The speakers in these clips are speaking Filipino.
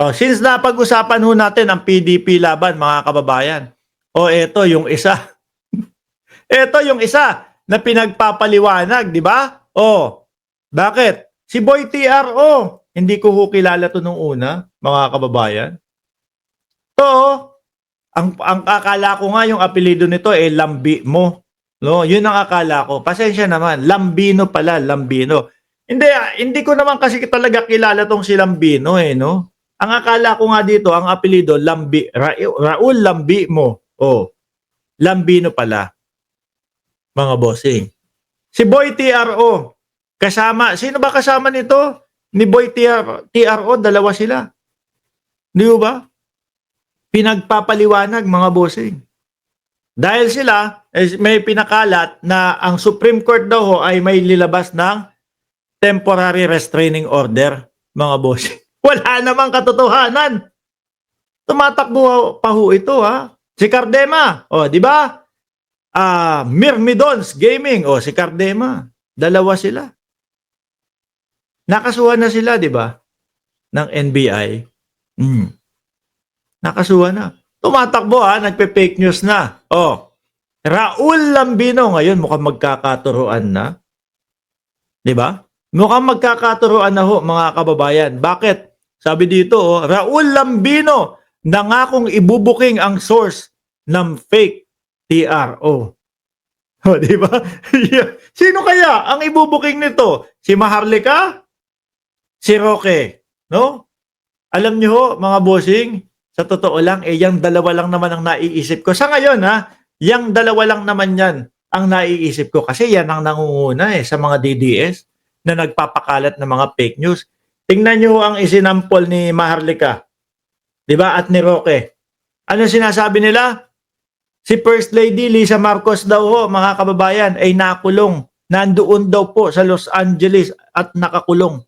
Oh, since napag-usapan ho natin ang PDP laban, mga kababayan. O eto yung isa. Ito yung isa na pinagpapaliwanag, di ba? Oh, bakit? Si Boy TRO, hindi ko ho kilala to nung una, mga kababayan. To, ang akala ko nga yung apelyido nito Lambi mo. No, yun ang akala ko. Pasensya naman, Lambino pala, Lambino. Hindi ko naman kasi talaga kilala tong si Lambino no. Ang akala ko nga dito, ang apelyido Raul Lambi mo. Oh, Lambino pala, mga bossing. Si Boy TRO, kasama, sino ba kasama nito? Ni Boy TRO, dalawa sila. Di ba? Pinagpapaliwanag, mga bossing. Dahil sila, may pinakalat na ang Supreme Court daw ho ay may lilabas ng temporary restraining order, mga bossing. Wala namang katotohanan. Tumatakbo pa ho ito, ha? Si Cardema, di ba? Myrmidons Gaming, si Cardema. Dalawa sila. Nakasuhan na sila, di ba? Ng NBI. Nakasuhan na. Tumatakbo nagpe-fake news na. Raul Lambino ngayon mukhang magkakaturuan na. Di ba? Mukhang magkakaturuan na ho, mga kababayan. Bakit? Sabi dito, Raul Lambino nangakong ibubuking ang source ng fake TRO. Di ba? Sino kaya ang ibubuking nito? Si Maharlika? Si Roque? No? Alam niyo ho, mga bossing, sa totoo lang, yung dalawa lang naman ang naiisip ko. Sa ngayon, yung dalawa lang naman yan ang naiisip ko. Kasi yan ang nangunguna sa mga DDS na nagpapakalat ng mga fake news. Tingnan niyo ang isinampol ni Maharlika. Diba? At ni Roque. Ano sinasabi nila? Si First Lady Lisa Marcos daw ho, mga kababayan, ay nakulong. Nandoon daw po sa Los Angeles at nakakulong.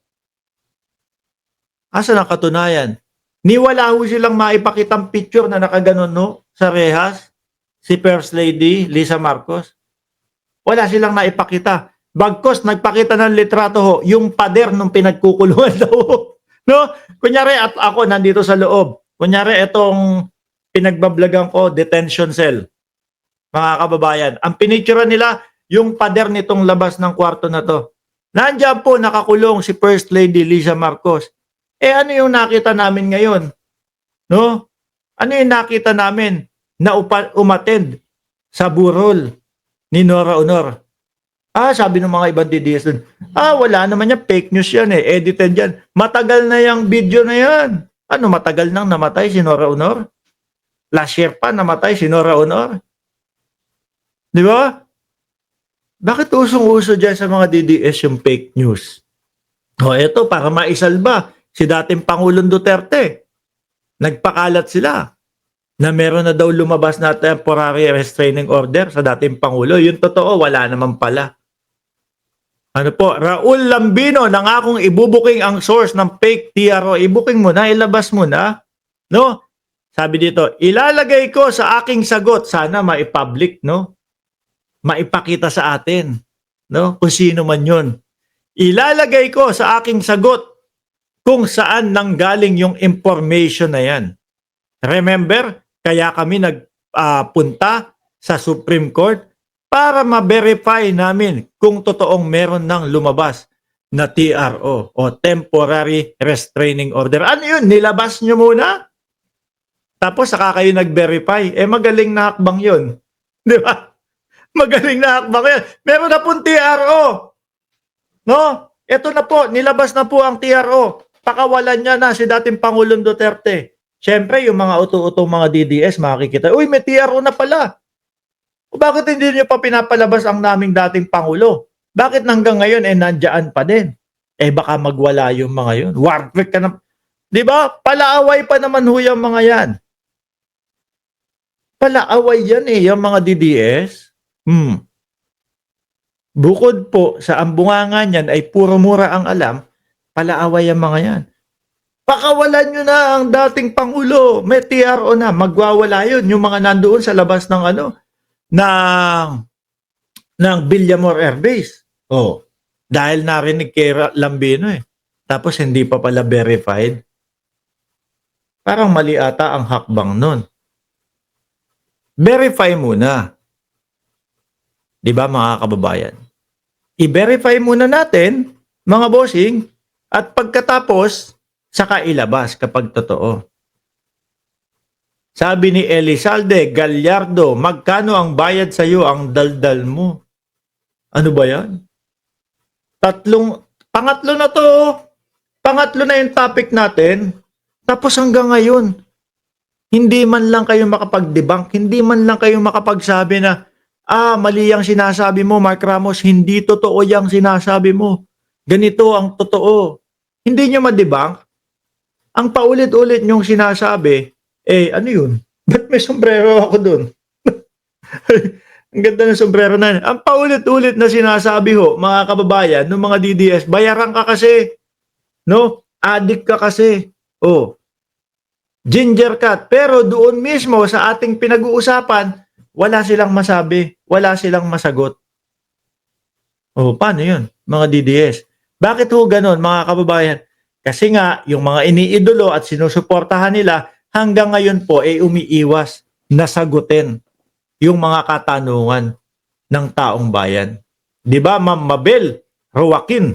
Asa ang katunayan? Niwala ho silang maipakitang picture na nakaganon sa rehas, si First Lady Lisa Marcos. Wala silang naipakita. Bagkos nagpakita ng litrato ho, yung pader nung pinagkukulungan daw. No? Kunyari at ako nandito sa loob. Kunyari itong pinagbablagan ko, detention cell. Mga kababayan, ang pinicturean nila yung pader nitong labas ng kwarto na to. Nandiyan po nakakulong si First Lady Lisa Marcos. Ano yung nakita namin ngayon? No? Ano yung nakita namin na umattend sa burol ni Nora Honor? Sabi ng mga ibang DDS dun, wala naman yan, fake news yan edited yan. Matagal na yung video na yan. Ano, matagal nang namatay si Nora Honor? Last year pa namatay si Nora Honor? Di ba? Bakit usong-uso dyan sa mga DDS yung fake news? Eto, para maisalba si dating Pangulong Duterte. Nagpakalat sila na meron na daw lumabas na temporary restraining order sa dating Pangulo. Yung totoo, wala naman pala. Ano po, Raul Lambino, nangakong ibubuking ang source ng fake TRO. Ibuking mo na, ilabas mo na. No? Sabi dito, ilalagay ko sa aking sagot. Sana maipublic, no? Maipakita sa atin, no? Kung sino man yun. Ilalagay ko sa aking sagot kung saan nanggaling yung information na yan. Remember, kaya kami nagpunta sa Supreme Court para ma-verify namin kung totoong meron ng lumabas na TRO o Temporary Restraining Order. Ano yun? Nilabas nyo muna? Tapos saka kayo nag-verify. Magaling na hakbang yun. Di ba? Magaling na hakbang yun. Meron na pong TRO. No? Ito na po, nilabas na po ang TRO. Pakawalan niya na si dating Pangulong Duterte. Siyempre, yung mga uto-utong mga DDS, makikita, uy, may TRO na pala. O bakit hindi niyo pa pinapalabas ang naming dating Pangulo? Bakit hanggang ngayon, nandiyan pa din? Baka magwala yung mga yun. Warwick ka na. Di ba? Palaaway pa naman ho yung mga yan. Palaaway yan yung mga DDS. Bukod po sa ambungangan yan ay puro mura ang alam, palaaway ang mga yan. Pakawalan nyo na ang dating Pangulo. May TRO na. Magwawala yun. Yung mga nandoon sa labas ng ng Villamor Air Base. Dahil narinig kay Lambino Tapos hindi pa pala verified. Parang mali ata ang hakbang nun. Verify muna. 'Di ba mga kababayan? I-verify muna natin, mga bossing, at pagkatapos, saka ilabas kapag totoo. Sabi ni Elizalde Gallardo, magkano ang bayad sa iyo ang daldal mo? Ano ba yan? Pangatlo na to. Pangatlo na yung topic natin. Tapos hanggang ngayon, hindi man lang kayo makapag-debunk, hindi man lang kayo makapagsabi na, mali ang sinasabi mo, Mark Ramos, hindi totoo yung sinasabi mo. Ganito ang totoo. Hindi nyo ma-debunk. Ang paulit-ulit nyong sinasabi, ano yun? Ba't may sombrero ako dun? Ang ganda ng sombrero na yun. Ang paulit-ulit na sinasabi ho, mga kababayan, ng mga DDS, bayaran ka kasi. No? Addict ka kasi. Oh. Ginger cat. Pero doon mismo sa ating pinag-uusapan, wala silang masabi. Wala silang masagot. Oh, paano yun, mga DDS? Bakit ho ganon, mga kababayan? Kasi nga, yung mga iniidolo at sinusuportahan nila, hanggang ngayon po ay umiiwas na sagutin yung mga katanungan ng taong bayan. Di ba, Ma'am Mabel Roaquin?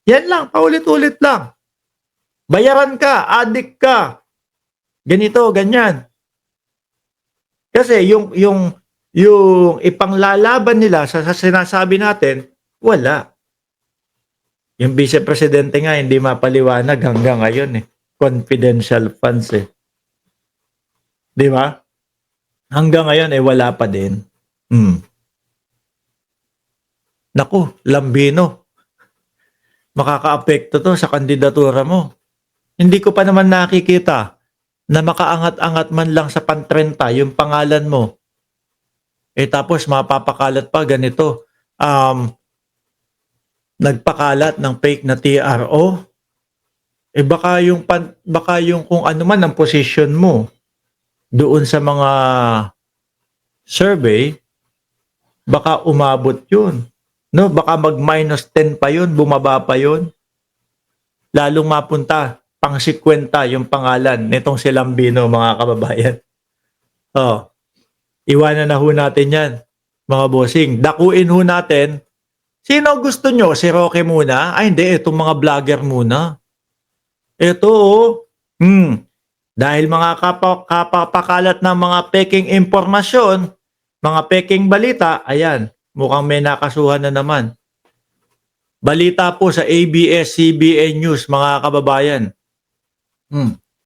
Yan lang, paulit-ulit lang. Bayaran ka, addict ka, ganito, ganyan. Kasi yung ipanglalaban nila sa sinasabi natin, wala. Yung Vice Presidente nga hindi mapaliwanag hanggang ngayon eh. Confidential funds eh. Di ba? Hanggang ngayon eh wala pa din. Naku, Lambino. Makakaapekto to sa kandidatura mo. Hindi ko pa naman nakikita na makaangat-angat man lang sa pan-30 yung pangalan mo. Tapos mapapakalat pa ganito. Nagpakalat ng fake na TRO. Baka yung kung ano man ang position mo doon sa mga survey, baka umabot yun. No, baka mag-10 pa yun, bumaba pa yun. Lalong mapunta, pang 50 yung pangalan nitong si Lambino, mga kababayan. Iwanan na ho natin yan, mga bossing. Dakuin ho natin. Sino gusto nyo? Si Roque muna? Ay hindi, itong mga vlogger muna. Ito dahil mga kapapakalat ng mga peking impormasyon, mga peking balita, ayan, mukhang may nakasuhan na naman. Balita po sa ABS-CBN News, mga kababayan.